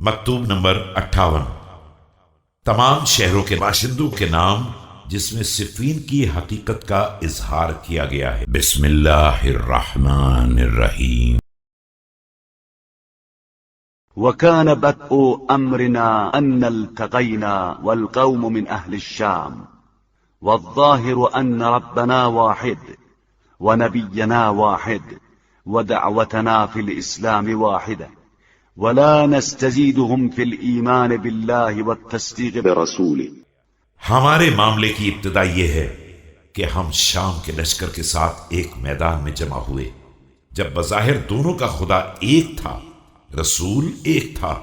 مکتوب نمبر 58۔ تمام شہروں کے باشندوں کے نام جس میں صفین کی حقیقت کا اظہار کیا گیا ہے۔ بسم اللہ الرحمن الرحیم۔ وكان بدء أمرنا أن التقينا والقوم من أهل الشام والظاهر أن ربنا واحد ونبينا واحد ودعوتنا في الإسلام واحدة ولا نستزيدهم في الإيمان بالله والتصديق برسوله۔ ہمارے معاملے کی ابتدا یہ ہے کہ ہم شام کے لشکر کے ساتھ ایک میدان میں جمع ہوئے جب بظاہر دونوں کا خدا ایک تھا، رسول ایک تھا،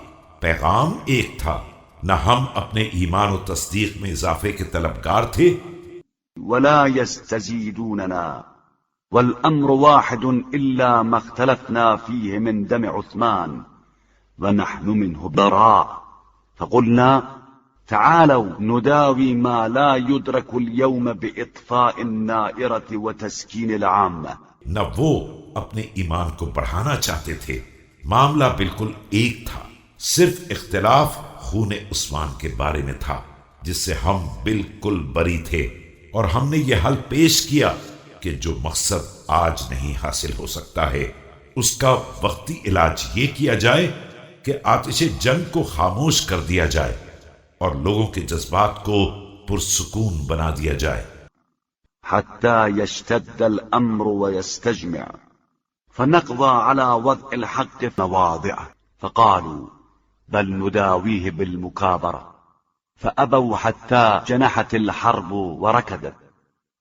پیغام ایک تھا، نہ ہم اپنے ایمان و تصدیق میں اضافے کے طلبگار تھے ولا يستزيدوننا والأمر واحد إلا ما اختلفنا فيه من دم عثمان ونحن منه براء فقلنا تعالوا نداوي ما لا يدرك اليوم بإطفاء النائرة وتسكين العامة۔ نہ وہ اپنے ایمان کو بڑھانا چاہتے تھے، معاملہ بالکل ایک تھا، صرف اختلاف خون عثمان کے بارے میں تھا جس سے ہم بالکل بری تھے، اور ہم نے یہ حل پیش کیا کہ جو مقصد آج نہیں حاصل ہو سکتا ہے اس کا وقتی علاج یہ کیا جائے کہ آتش جنگ کو خاموش کر دیا جائے اور لوگوں کے جذبات کو پرسکون بنا دیا جائے حتى يشتد الأمر ويستجمع فنقضى على وضع الحق في مواضعه فقالوا بل نداويه بالمكابرة فأبوا حتى جنحت الحرب وركدت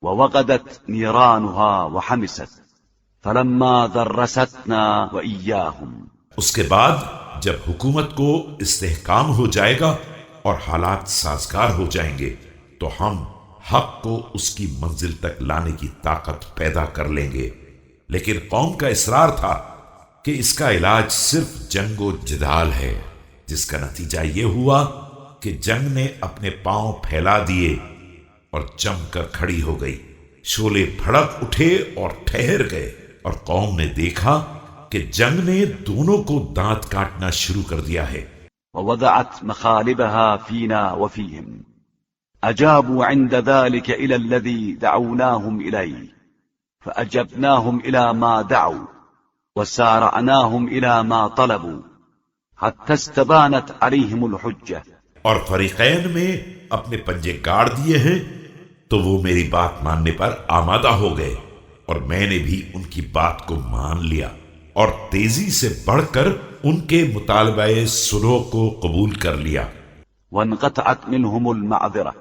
ووقدت نيرانها وحمست فلما درستنا وإياهم۔ اس کے بعد جب حکومت کو استحکام ہو جائے گا اور حالات سازگار ہو جائیں گے تو ہم حق کو اس کی منزل تک لانے کی طاقت پیدا کر لیں گے، لیکن قوم کا اصرار تھا کہ اس کا علاج صرف جنگ و جدال ہے، جس کا نتیجہ یہ ہوا کہ جنگ نے اپنے پاؤں پھیلا دیے اور جم کر کھڑی ہو گئی، شعلے بھڑک اٹھے اور ٹھہر گئے، اور قوم نے دیکھا کہ جنگ نے دونوں کو دانت کاٹنا شروع کر دیا ہے۔ ووضعت مخالبها فينا وفيهم أجابوا عند ذلك إلى الذي دعوناهم إليه فأجبناهم إلى ما دعوا وسارعناهم إلى ما طلبوا حتى استبانت عليهم الحجة۔ اور فریقین میں اپنے پنجے گاڑ دیے ہیں تو وہ میری بات ماننے پر آمادہ ہو گئے اور میں نے بھی ان کی بات کو مان لیا اور تیزی سے بڑھ کر ان کے مطالبہ صلح کو قبول کر لیا۔ وانقطعت منهم المعذرة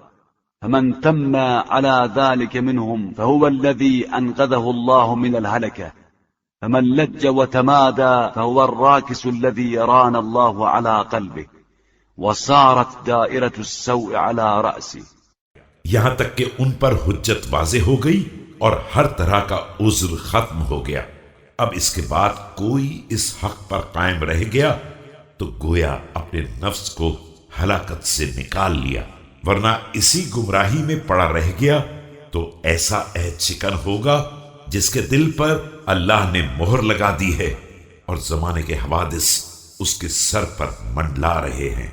فمن تم على ذلك منهم فهو الذي أنقذه الله من الهلكة فمن لج وتمادى فهو الراكس الذي يران الله على قلبه وصارت دائرة السوء على رأسه۔ یہاں تک کہ ان پر حجت واضح ہو گئی اور ہر طرح کا عذر ختم ہو گیا۔ اب اس کے بعد کوئی اس حق پر قائم رہ گیا تو گویا اپنے نفس کو ہلاکت سے نکال لیا، ورنہ اسی گمراہی میں پڑا رہ گیا تو ایسا عہد شکن ہوگا جس کے دل پر اللہ نے مہر لگا دی ہے اور زمانے کے حوادث اس کے سر پر منڈلا رہے ہیں۔